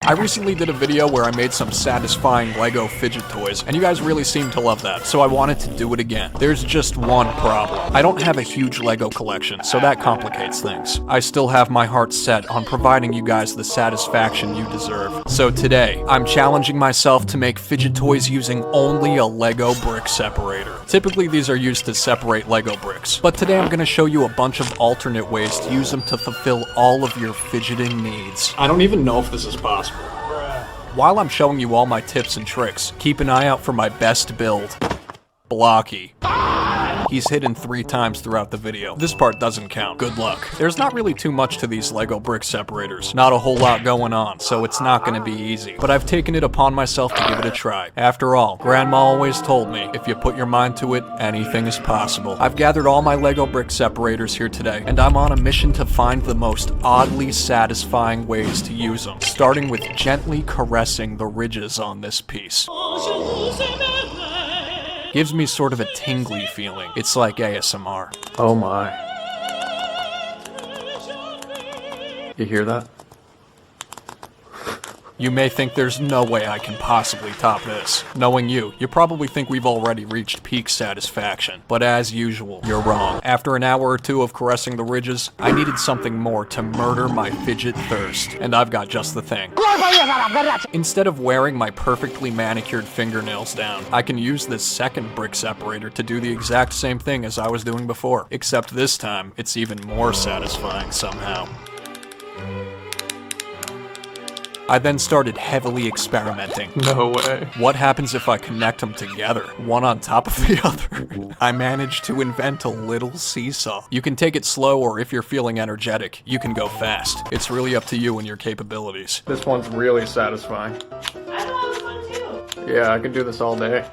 I recently did a video where I made some satisfying Lego fidget toys, and you guys really seemed to love that, so I wanted to do it again. There's just one problem. I don't have a huge Lego collection, so that complicates things. I still have my heart set on providing you guys the satisfaction you deserve. So today, I'm challenging myself to make fidget toys using only a Lego brick separator. Typically, these are used to separate Lego bricks, but today I'm going to show you a bunch of alternate ways to use them to fulfill all of your fidgeting needs. I don't even know if this is possible. While I'm showing you all my tips and tricks, keep an eye out for my best build, Blocky. He's hidden 3 times throughout the video. This part doesn't count. Good luck. There's not really too much to these Lego brick separators. Not a whole lot going on, so it's not gonna be easy. But I've taken it upon myself to give it a try. After all, Grandma always told me, if you put your mind to it, anything is possible. I've gathered all my Lego brick separators here today, and I'm on a mission to find the most oddly satisfying ways to use them, starting with gently caressing the ridges on this piece. Gives me sort of a tingly feeling. It's like ASMR. Oh my. You hear that? You may think there's no way I can possibly top this. Knowing you probably think we've already reached peak satisfaction. But as usual, you're wrong. After an hour or 2 of caressing the ridges, I needed something more to murder my fidget thirst. And I've got just the thing. Instead of wearing my perfectly manicured fingernails down, I can use this second brick separator to do the exact same thing as I was doing before. Except this time, it's even more satisfying somehow. I then started heavily experimenting. No way. What happens if I connect them together, one on top of the other? I managed to invent a little seesaw. You can take it slow, or if you're feeling energetic, you can go fast. It's really up to you and your capabilities. This one's really satisfying. I love this one too. Yeah, I can do this all day.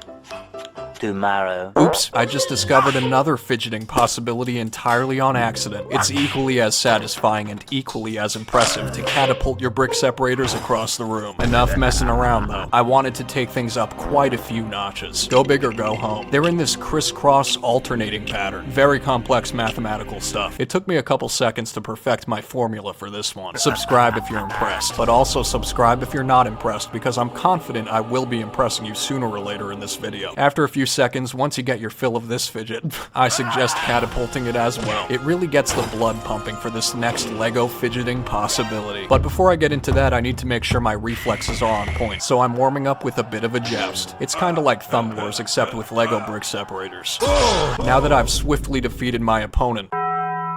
Tomorrow. Oops, I just discovered another fidgeting possibility entirely on accident. It's equally as satisfying and equally as impressive to catapult your brick separators across the room. Enough messing around though. I wanted to take things up quite a few notches. Go big or go home. They're in this crisscross alternating pattern. Very complex mathematical stuff. It took me a couple seconds to perfect my formula for this one. Subscribe if you're impressed, but also subscribe if you're not impressed, because I'm confident I will be impressing you sooner or later in this video. After a few seconds, once you get your fill of this fidget, I suggest catapulting it as well. It really gets the blood pumping for this next Lego fidgeting possibility. But before I get into that, I need to make sure my reflexes are on point, so I'm warming up with a bit of a joust. It's kinda like Thumb Wars, except with Lego brick separators. Now that I've swiftly defeated my opponent,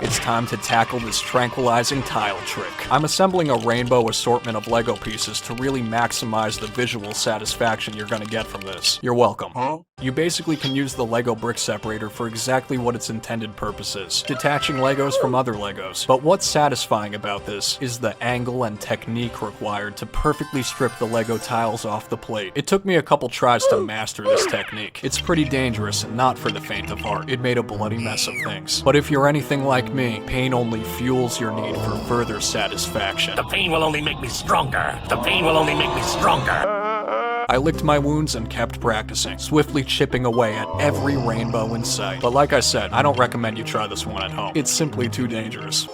it's time to tackle this tranquilizing tile trick. I'm assembling a rainbow assortment of Lego pieces to really maximize the visual satisfaction you're gonna get from this. You're welcome. You basically can use the Lego brick separator for exactly what its intended purpose is, detaching Legos from other Legos. But what's satisfying about this is the angle and technique required to perfectly strip the Lego tiles off the plate. It took me a couple tries to master this technique. It's pretty dangerous and not for the faint of heart. It made a bloody mess of things. But if you're anything like me, pain only fuels your need for further satisfaction. The pain will only make me stronger. The pain will only make me stronger. I licked my wounds and kept practicing, swiftly chipping away at every rainbow in sight. But like I said, I don't recommend you try this one at home. It's simply too dangerous.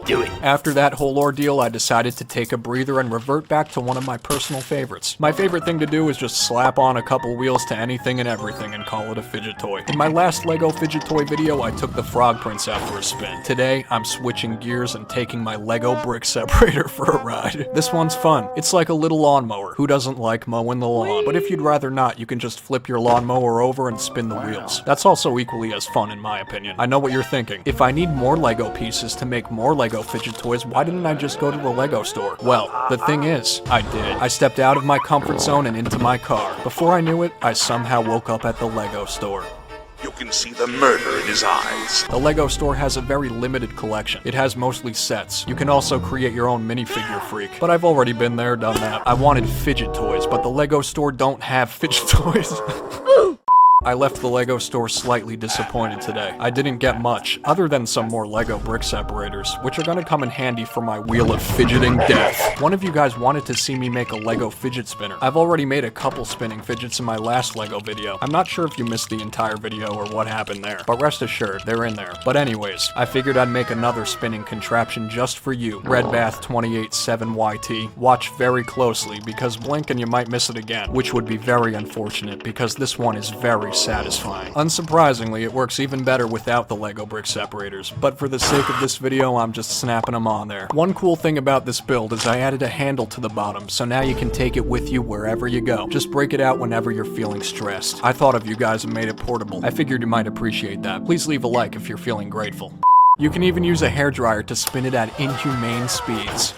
Do it. After that whole ordeal, I decided to take a breather and revert back to one of my personal favorites. My favorite thing to do is just slap on a couple wheels to anything and everything and call it a fidget toy. In my last Lego fidget toy video, I took the Frog Prince out for a spin. Today, I'm switching gears and taking my Lego brick separator for a ride. This one's fun. It's like a little lawnmower. Who doesn't like mowing the lawn? But if you'd rather not, you can just flip your lawnmower over and spin the wheels. That's also equally as fun in my opinion. I know what you're thinking. If I need more Lego pieces to make more Lego fidget toys, why didn't I just go to the Lego store? Well, the thing is, I did. I stepped out of my comfort zone and into my car. Before I knew it, I somehow woke up at the Lego store. You can see the murder in his eyes. The Lego store has a very limited collection. It has mostly sets. You can also create your own minifigure freak. But I've already been there, done that. I wanted fidget toys, but the Lego store don't have fidget toys. I left the Lego store slightly disappointed today. I didn't get much, other than some more Lego brick separators, which are gonna come in handy for my wheel of fidgeting death. One of you guys wanted to see me make a Lego fidget spinner. I've already made a couple spinning fidgets in my last Lego video. I'm not sure if you missed the entire video or what happened there, but rest assured, they're in there. But anyways, I figured I'd make another spinning contraption just for you, Redbath287YT. Watch very closely, because blink and you might miss it again, which would be very unfortunate, because this one is very satisfying. Unsurprisingly, it works even better without the Lego brick separators, but for the sake of this video, I'm just snapping them on there. One cool thing about this build is I added a handle to the bottom, so now you can take it with you wherever you go. Just break it out whenever you're feeling stressed. I thought of you guys and made it portable. I figured you might appreciate that. Please leave a like if you're feeling grateful. You can even use a hairdryer to spin it at inhumane speeds.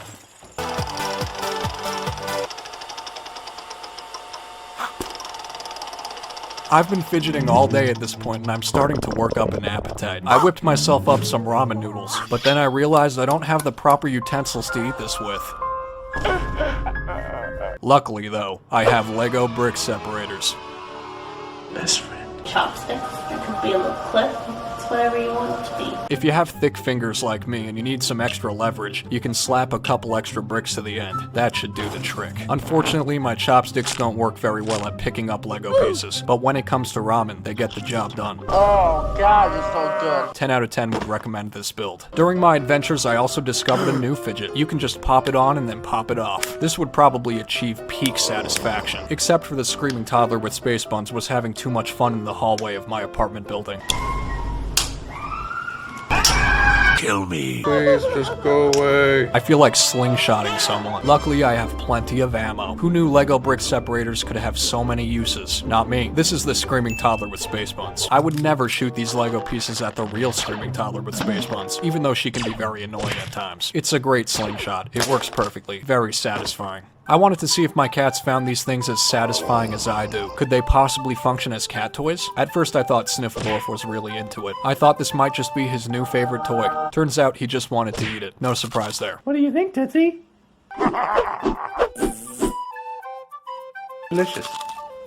I've been fidgeting all day at this point and I'm starting to work up an appetite. I whipped myself up some ramen noodles, but then I realized I don't have the proper utensils to eat this with. Luckily though, I have Lego brick separators. Best friend. Chopsticks. It could be a little clip. It's whatever you want it to be. If you have thick fingers like me and you need some extra leverage, you can slap a couple extra bricks to the end. That should do the trick. Unfortunately, my chopsticks don't work very well at picking up Lego pieces, but when it comes to ramen, they get the job done. Oh god, it's so good. 10 out of 10 would recommend this build. During my adventures, I also discovered a new fidget. You can just pop it on and then pop it off. This would probably achieve peak satisfaction, except for the screaming toddler with space buns was having too much fun in the hallway of my apartment building. Kill me. Please, just go away. I feel like slingshotting someone. Luckily, I have plenty of ammo. Who knew Lego brick separators could have so many uses? Not me. This is the screaming toddler with space buns. I would never shoot these Lego pieces at the real screaming toddler with space buns, even though she can be very annoying at times. It's a great slingshot. It works perfectly. Very satisfying. I wanted to see if my cats found these things as satisfying as I do. Could they possibly function as cat toys? At first I thought Sniffledorf was really into it. I thought this might just be his new favorite toy. Turns out he just wanted to eat it. No surprise there. What do you think, Tootsie? Delicious.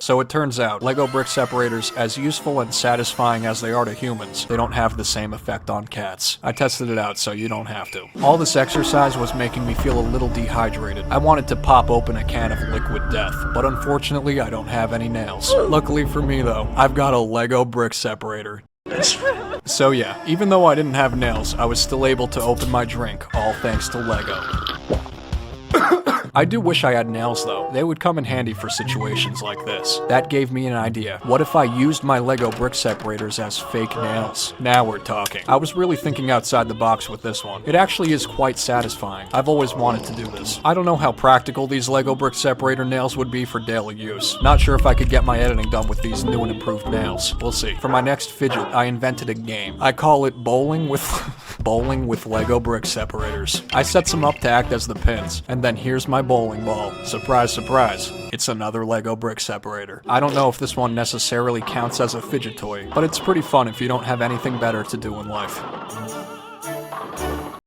So it turns out, Lego brick separators, as useful and satisfying as they are to humans, they don't have the same effect on cats. I tested it out so you don't have to. All this exercise was making me feel a little dehydrated. I wanted to pop open a can of liquid death, but unfortunately I don't have any nails. Luckily for me though, I've got a Lego brick separator. So yeah, even though I didn't have nails, I was still able to open my drink, all thanks to Lego. I do wish I had nails though. They would come in handy for situations like this. That gave me an idea. What if I used my Lego brick separators as fake nails? Now we're talking. I was really thinking outside the box with this one. It actually is quite satisfying. I've always wanted to do this. I don't know how practical these Lego brick separator nails would be for daily use. Not sure if I could get my editing done with these new and improved nails. We'll see. For my next fidget, I invented a game. I call it bowling with bowling with Lego brick separators. I set some up to act as the pins, and then here's my bowling ball. Surprise, surprise. It's another Lego brick separator. I don't know if this one necessarily counts as a fidget toy, but it's pretty fun if you don't have anything better to do in life.